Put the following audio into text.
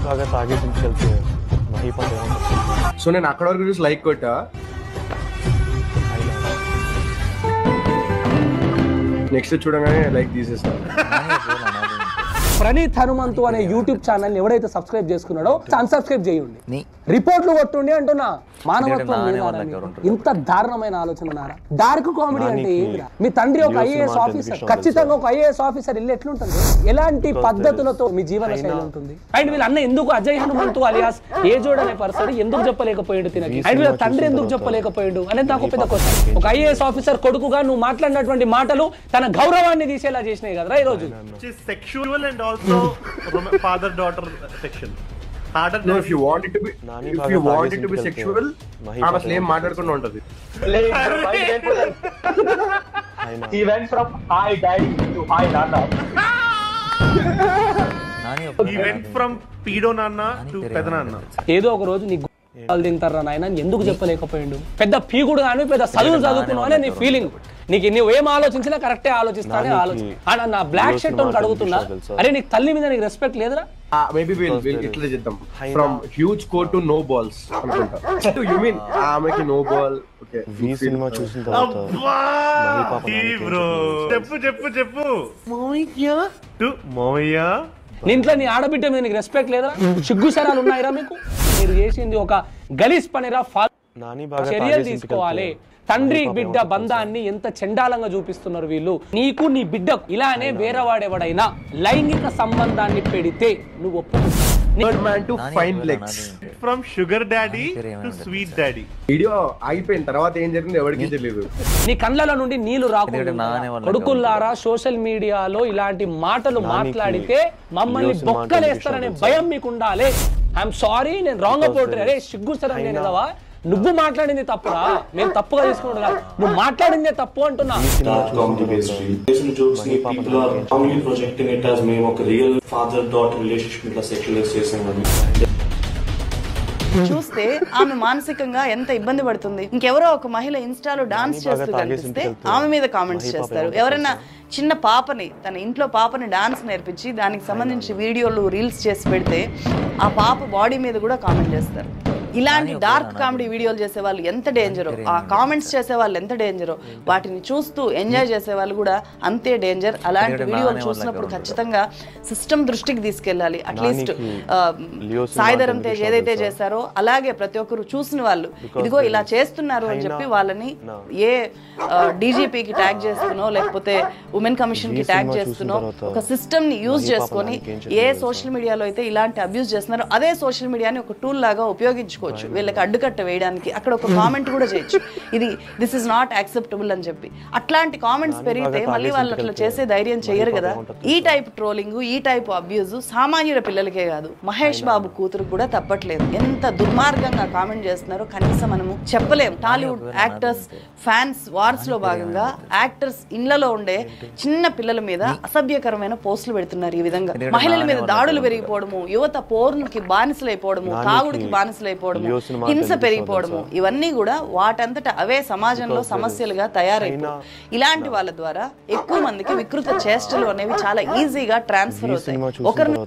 బాగా తాగేసి ఇంటికి వెళ్తే మహీపాత ఏమంటారు? సో నేను అక్కడ వరకు చూసి లైక్ కొట్టా, నెక్స్ట్ చూడగానే లైక్ తీసేస్తాను. ప్రణీత్ హనుమంతు అనే యూట్యూబ్ ఛానల్ ఎవడైతే సబ్స్క్రైబ్ చేసుకున్నాడో అన్సబ్స్క్రైబ్ చేయండి. రిపోర్ట్లు కొట్టుండి అంటున్నా. మానవత్వం ఇంత దారుణమైన ఆలోచన నారా? డార్క్ కామెడీ అంటే ఏంటిరా? మీ తండ్రి ఒక ఐఏఎస్ ఆఫీసర్, ఖచ్చితంగా ఒక ఐఏఎస్ ఆఫీసర్ ఇల్లు ఎట్లుంటుంది? ఎలాంటి పద్ధతులతో మీ జీవన శైలి ఉంటుంది? అండ్ వీళ్ళ అన్న ఎందుకు అజయ్ హనుమంతు అలియాస్ ఏజోడ్ అనే పర్సన్ ఎందుకు చెప్పలేకపోయాడు తినకి? అండ్ వీళ్ళ తండ్రి ఎందుకు చెప్పలేకపోయాడు అనేది నాకు పెద్ద క్వశ్చన్. ఒక ఐఏఎస్ ఆఫీసర్ కొడుకుగా నువ్వు మాట్లాడినటువంటి మాటలు తన గౌరవాన్ని తీసేలా చేసినాయి కదరా ఈ రోజు. Sexual and also father-daughter section. No, if you want it to be sexual, ఆమె అసలు ఏం మాట్లాడకుండా ఉంటది. He went from hi daddy to hi nana. He went from pedo nana to peda nana. ఏదో ఒక రోజు నీ వాళ్ళు తింటారా నాయన ఎందుకు చెప్పలేకపోయిండు? పెద్ద పీగుడు కానీ పెద్ద చదువులు చదువుకున్నావు అనే నీ ఫీలింగ్. నీకు నువ్వేం ఆలోచించినా కరెక్టే ఆలోచిస్తానే ఆలోచన. నా బ్లాక్ షర్ట్ అడుగుతున్నా, అరే నీకు తల్లి మీద నీకు రెస్పెక్ట్ లేదురా? మేబీ ఇట్లా చేద్దాం, from huge quote to no balls అనుకుంటా. యు మీన్ ఆమెకి నో బాల్? ఓకే, ఈ సినిమా చూసిన తర్వాత చెప్పు చెప్పు చెప్పు మామయ్య. నీ ఇంట్లో నీ ఆడబిడ్డ మీద నీకు రెస్పెక్ట్ లేదా? సిగ్గు శరాలు ఉన్నాయిరా మీకు? మీరు చేసింది ఒక గలీజ్ పనిరా. చర్యలు తీసుకోవాలి. తండ్రి బిడ్డ బంధాన్ని ఎంత చండాలంగా చూపిస్తున్నారు వీళ్ళు. నీకు నీ బిడ్డ ఇలానే వేరేవాడెవడైనా లైంగిక సంబంధాన్ని పెడితే నువ్వు from sugar daddy to sweet daddy. Video ఆగిపోయిన తర్వాత ఏం జరిగింది ఎవరికి తెలియదు. నీ కళ్ళల నుండి నీళ్లు రాకుండా కొడుకుల్లారా సోషల్ మీడియాలో ఇలాంటి మాటలు మాట్లాడితే మమ్మల్ని బొక్కలేస్తారనే భయం మీకు ఉండాలి. ఐఎమ్ సారీ, నేను రాంగ్ అబౌట్. అరే సిగ్గు సరే నేను కదవా? నువ్వు మాట్లాడింది తప్పురా, మేము తప్పుగా తీసుకుంటున్నా. నువ్వు మాట్లాడిందే తప్పు అంటున్నా. చూస్తే ఆమె మానసికంగా ఎంత ఇబ్బంది పడుతుంది. ఇంకెవరో ఒక మహిళ ఇన్స్టాలో డాన్స్ చేస్తూ కనిపిస్తే ఆమె మీద కామెంట్స్ చేస్తారు. ఎవరైనా చిన్న పాపని, తన ఇంట్లో పాపని డాన్స్ నేర్పించి దానికి సంబంధించి వీడియోలు రీల్స్ చేసి పెడితే ఆ పాప బాడీ మీద కూడా కామెంట్ చేస్తారు. ఇలాంటి డార్క్ కామెడీ వీడియోలు చేసే వాళ్ళు ఎంత డేంజరో, ఆ కామెంట్స్ చేసే వాళ్ళు ఎంత డేంజరో, వాటిని చూస్తూ ఎంజాయ్ చేసే వాళ్ళు కూడా అంతే డేంజర్. అలాంటి వీడియోలు చూసినప్పుడు ఖచ్చితంగా సిస్టమ్ దృష్టికి తీసుకెళ్ళాలి. అట్లీస్ట్ సాయిధరం తేజ్ ఏదైతే చేశారో అలాగే ప్రతి ఒక్కరు చూసిన వాళ్ళు ఇదిగో ఇలా చేస్తున్నారు అని చెప్పి వాళ్ళని ఏ డీజీపీకి ట్యాగ్ చేస్తున్నో లేకపోతే ఉమెన్ కమిషన్ కి ట్యాగ్ చేస్తున్నో ఒక సిస్టమ్ ని యూజ్ చేసుకొని ఏ సోషల్ మీడియాలో అయితే ఇలాంటి అబ్యూస్ చేస్తున్నారో అదే సోషల్ మీడియాని ఒక టూల్ లాగా ఉపయోగించుకోవచ్చు. వీళ్ళకి అడ్డుకట్ట వేయడానికి అక్కడ ఒక కామెంట్ కూడా చేయొచ్చు, ఇది దిస్ ఇస్ నాట్ యాక్సెప్టబుల్ అని చెప్పి. అట్లాంటి కామెంట్స్ పెరిగితే మళ్ళీ వాళ్ళు అట్లా చేసే ధైర్యం చెయ్యరు కదా. ఈ టైప్ ట్రోలింగ్, ఈ టైప్ అబ్యూజ్ సామాన్యుల పిల్లలకే కాదు, మహేష్ బాబు కూతురు కూడా తప్పట్లేదు. ఎంత దుర్మార్గంగా కామెంట్ చేస్తున్నారో కనీసం మనము చెప్పలేం. టాలీవుడ్ యాక్టర్స్ ఫ్యాన్స్ వార్స్ లో భాగంగా యాక్టర్స్ ఇళ్లలో ఉండే చిన్న పిల్లల మీద అసభ్యకరమైన పోస్టులు పెడుతున్నారు. ఈ విధంగా మహిళల మీద దాడులు పెరిగిపోవడము, యువత పోర్నుకి బానిసలైపోవడము, తాగుడికి బానిసలైపోవడము, హింస పెరిగిపోవడము, ఇవన్నీ కూడా వాటంతట అవే సమాజంలో సమస్యలుగా తయారైపోయి ఇలాంటి వాళ్ళ ద్వారా ఎక్కువ మందికి వికృత చేష్టలు అనేవి చాలా ఈజీగా ట్రాన్స్ఫర్ అవుతాయి. ఒకరిని